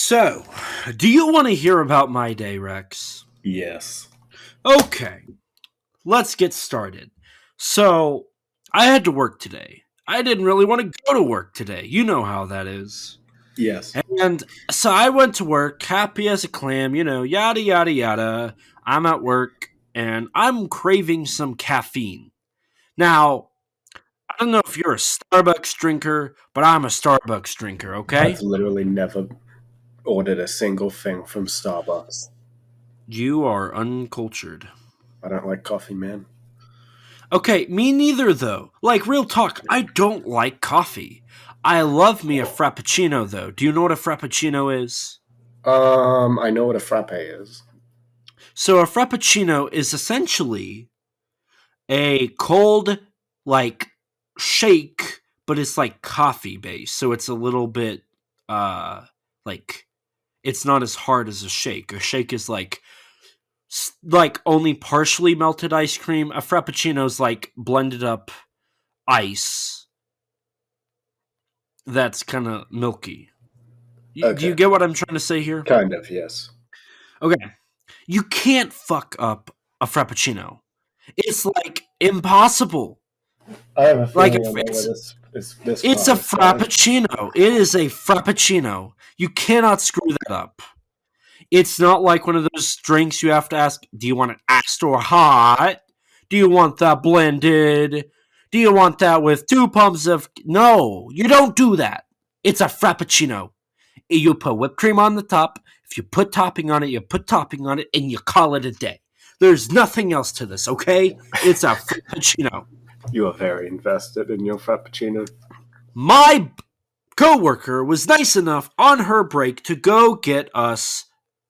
So, do you want to hear about my day, Rex? Yes. Okay, let's get started. So, I had to work today. I didn't really want to go to work today. You know how that is. Yes. And so I went to work, happy as a clam, yada, yada, yada. I'm at work, and I'm craving some caffeine. Now, I don't know if you're a Starbucks drinker, but I'm a Starbucks drinker, okay? I've literally never ordered a single thing from Starbucks. You are uncultured. I don't like coffee, man. Okay, me neither, though. Like, real talk, I don't like coffee. I love me a Frappuccino, though. Do you know what a Frappuccino is? I know what a frappe is. So, a Frappuccino is essentially a cold, like, shake, but it's like coffee based. So, it's a little bit, like, it's not as hard as a shake. A shake is like only partially melted ice cream. A Frappuccino's like blended up ice that's kind of milky. Okay. Do you get what I'm trying to say here? Kind of, yes. Okay. You can't fuck up a Frappuccino. It's like impossible. I have a feeling Like, it's a Frappuccino. It is a Frappuccino. You cannot screw that up. It's not like one of those drinks you have to ask, do you want it iced or hot? Do you want that blended? Do you want that with 2 pumps of... No, you don't do that. It's a Frappuccino. You put whipped cream on the top. If you put topping on it, you put topping on it, and you call it a day. There's nothing else to this, okay? It's a Frappuccino. You are very invested in your Frappuccino. My coworker was nice enough on her break to go get us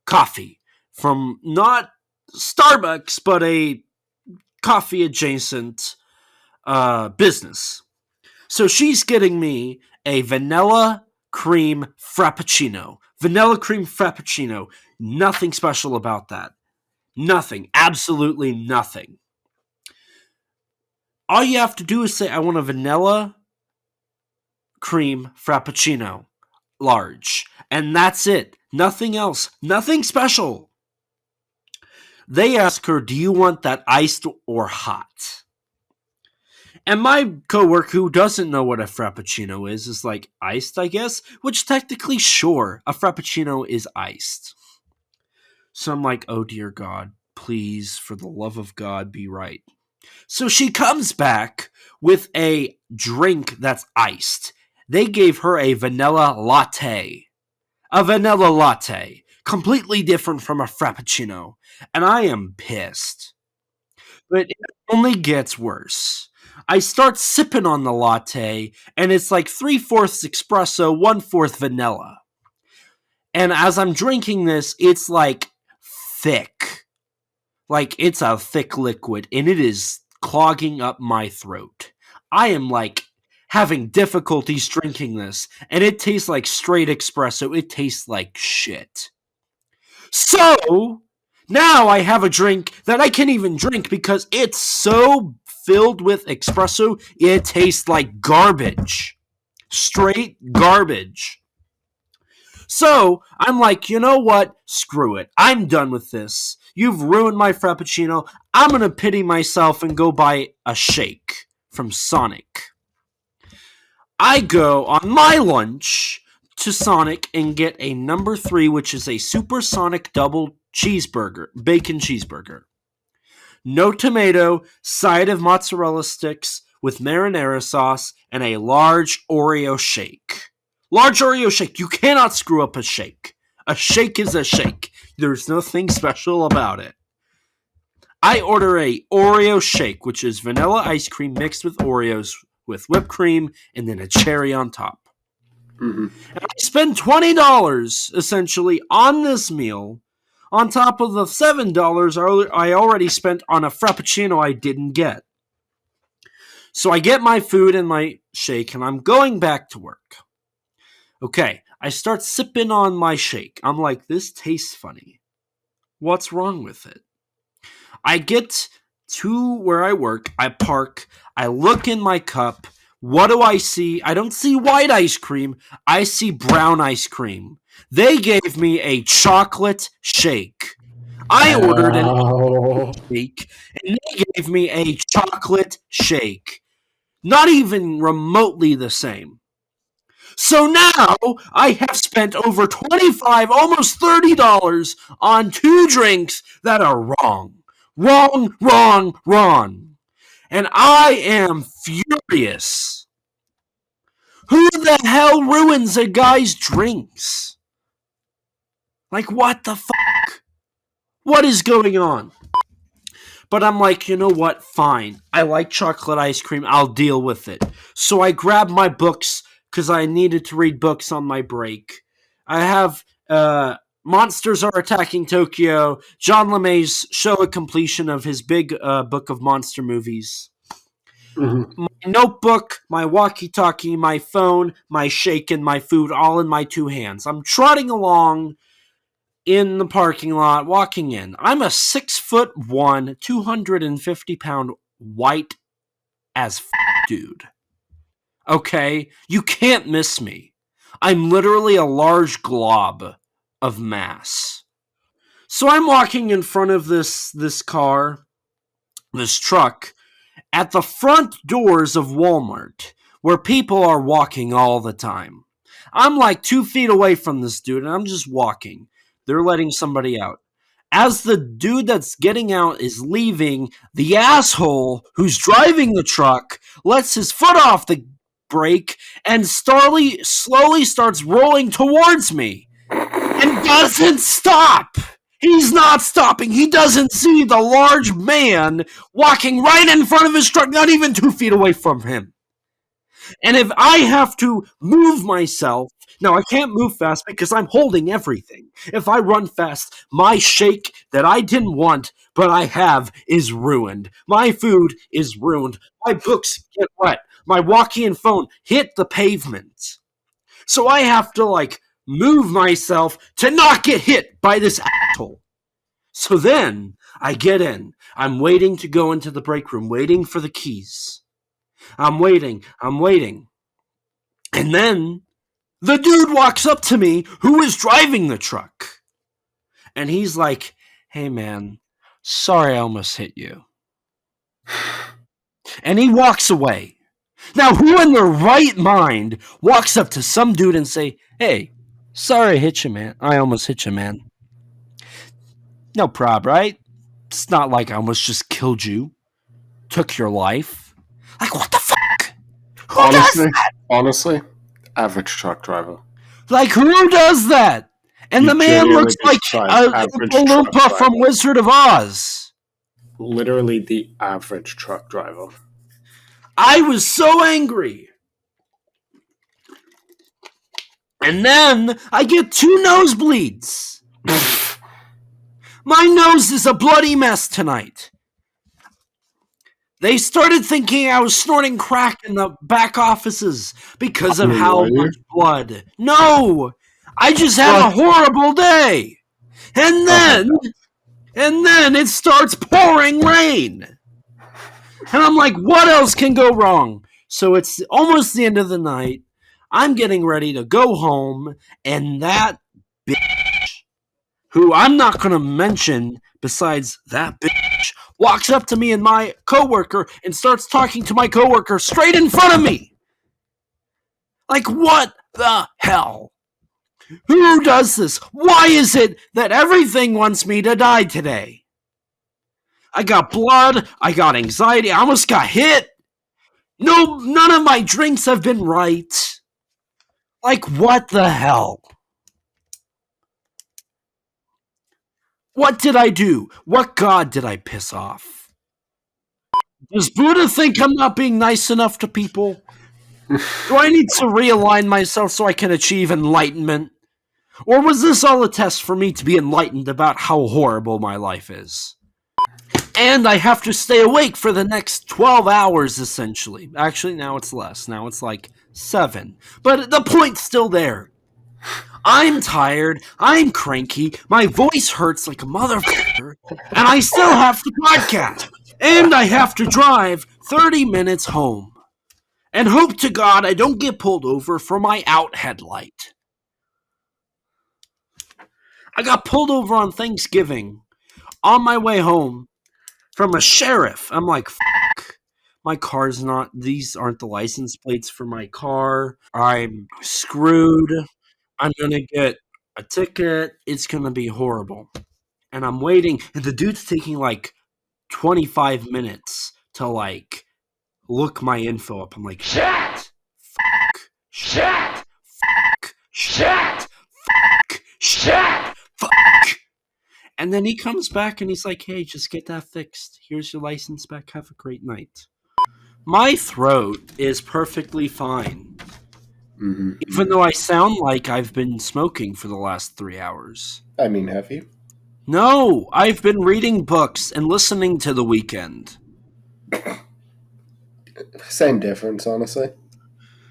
coffee from not Starbucks, but a coffee adjacent business. So she's getting me a vanilla cream frappuccino. Vanilla cream frappuccino. Nothing special about that. Nothing. Absolutely nothing. All you have to do is say, I want a vanilla cream frappuccino. Large. And that's it. Nothing else. Nothing special. They ask her, do you want that iced or hot? And my coworker who doesn't know what a Frappuccino is like, iced, I guess? Which technically, sure, a Frappuccino is iced. So I'm like, oh dear God, please, for the love of God, be right. So she comes back with a drink that's iced. They gave her a vanilla latte. A vanilla latte. Completely different from a Frappuccino. And I am pissed. But it only gets worse. I start sipping on the latte, and it's like 3/4 espresso, 1/4 vanilla. And as I'm drinking this, it's like thick. Like it's a thick liquid, and it is clogging up my throat. I am like having difficulties drinking this, and it tastes like straight espresso. It tastes like shit. So, now I have a drink that I can't even drink because it's so filled with espresso, it tastes like garbage. Straight garbage. So, I'm like, you know what? Screw it. I'm done with this. You've ruined my Frappuccino. I'm going to pity myself and go buy a shake from Sonic. I go on my lunch to Sonic and get a number 3, which is a supersonic double cheeseburger, bacon cheeseburger. No tomato, side of mozzarella sticks with marinara sauce, and a large Oreo shake. Large Oreo shake. You cannot screw up a shake. A shake is a shake. There's nothing special about it. I order a Oreo shake, which is vanilla ice cream mixed with Oreos with whipped cream and then a cherry on top. Mm-hmm. And I spend $20 essentially on this meal on top of the $7 I already spent on a Frappuccino I didn't get. So I get my food and my shake and I'm going back to work. Okay, I start sipping on my shake. I'm like, this tastes funny. What's wrong with it? I get to where I work, I park, I look in my cup. What do I see? I don't see white ice cream. I see brown ice cream. They gave me a chocolate shake. I ordered an shake, and they gave me a chocolate shake. Not even remotely the same. So now I have spent over $25, almost $30 on 2 drinks that are wrong. Wrong, wrong, wrong. And I am furious. Who the hell ruins a guy's drinks? Like, what the fuck? What is going on? But I'm like, you know what? Fine. I like chocolate ice cream. I'll deal with it. So I grabbed my books because I needed to read books on my break. I have Monsters Are Attacking Tokyo, John LeMay's show of completion of his big book of monster movies. Mm-hmm. My notebook, my walkie-talkie, my phone, my shake, and my food all in my 2 hands. I'm trotting along in the parking lot, walking in. I'm a 6'1", 250-pound white as dude. Okay? You can't miss me. I'm literally a large glob of mass. So I'm walking in front of this car, this truck, at the front doors of Walmart, where people are walking all the time. I'm like 2 feet away from this dude, and I'm just walking. They're letting somebody out. As the dude that's getting out is leaving, the asshole who's driving the truck lets his foot off the brake and slowly starts rolling towards me and doesn't stop. He's not stopping. He doesn't see the large man walking right in front of his truck, not even 2 feet away from him. And if I have to move myself, now I can't move fast because I'm holding everything. If I run fast, my shake that I didn't want but I have is ruined. My food is ruined. My books get wet. My walkie and phone hit the pavement. So I have to move myself to not get hit by this asshole. So then I get in. I'm waiting to go into the break room, waiting for the keys. I'm waiting. And then the dude walks up to me who is driving the truck. And he's like, "Hey man, sorry I almost hit you." And he walks away. Now, who in their right mind walks up to some dude and say, "Hey, sorry I hit you, man. I almost hit you, man." No prob, right? It's not like I almost just killed you, took your life. Like, what the fuck? Who does that? Honestly, average truck driver. Like, who does that? And the man looks like a Oompa from Wizard of Oz. Literally the average truck driver. I was so angry. And then I get 2 nosebleeds. My nose is a bloody mess tonight. They started thinking I was snorting crack in the back offices because of how much blood. No! I just had a horrible day. And then it starts pouring rain. And I'm like, what else can go wrong? So it's almost the end of the night. I'm getting ready to go home, and that bitch, who I'm not going to mention besides that bitch, walks up to me and my coworker and starts talking to my coworker straight in front of me. Like, what the hell? Who does this? Why is it that everything wants me to die today? I got blood. I got anxiety. I almost got hit. No, none of my drinks have been right. Like, what the hell? What did I do? What god did I piss off? Does Buddha think I'm not being nice enough to people? Do I need to realign myself so I can achieve enlightenment? Or was this all a test for me to be enlightened about how horrible my life is? And I have to stay awake for the next 12 hours, essentially. Actually, now it's less. Now it's like 7. But the point's still there. I'm tired. I'm cranky. My voice hurts like a motherfucker. And I still have to podcast. And I have to drive 30 minutes home. And hope to God I don't get pulled over for my out headlight. I got pulled over on Thanksgiving on my way home from a sheriff. I'm like, fuck. My car's not, these aren't the license plates for my car. I'm screwed. I'm going to get a ticket. It's going to be horrible. And I'm waiting, and the dude's taking like 25 minutes to like look my info up. I'm like, shit, fuck, shit, fuck, shit, fuck, shit, fuck. And then he comes back and he's like, hey, just get that fixed. Here's your license back. Have a great night. My throat is perfectly fine. Mm-hmm. Even though I sound like I've been smoking for the last 3 hours. I mean, have you? No, I've been reading books and listening to The Weeknd. Same difference, honestly.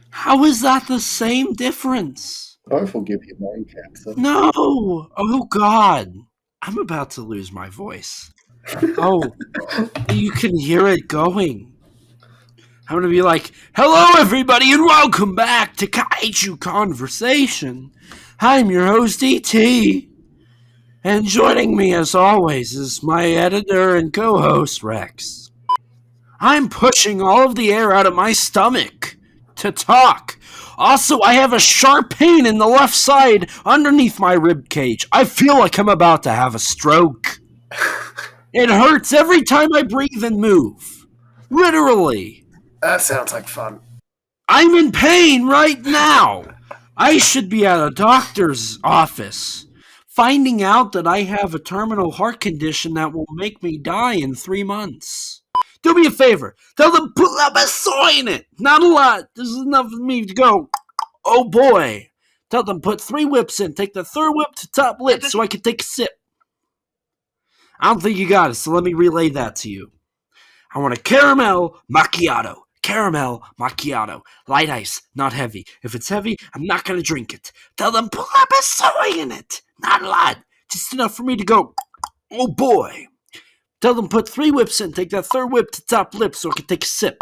How is that the same difference? I forgive you mind cancer. No! Oh, God. I'm about to lose my voice. Oh, you can hear it going. I'm going to be like, hello, everybody, and welcome back to Kaiju Conversation. I'm your host, E.T., and joining me, as always, is my editor and co-host, Rex. I'm pushing all of the air out of my stomach to talk. Also, I have a sharp pain in the left side underneath my rib cage. I feel like I'm about to have a stroke. It hurts every time I breathe and move. Literally. That sounds like fun. I'm in pain right now. I should be at a doctor's office, finding out that I have a terminal heart condition that will make me die in 3 months. Do me a favor. Tell them put a bit of soy in it. Not a lot. This is enough for me to go, oh boy. Tell them put 3 whips in. Take the third whip to top lip so I can take a sip. I don't think you got it, so let me relay that to you. I want a caramel macchiato. Caramel macchiato. Light ice, not heavy. If it's heavy, I'm not going to drink it. Tell them put a bit of soy in it. Not a lot. Just enough for me to go, oh boy. Tell them put 3 whips in. Take that third whip to top lip so I can take a sip.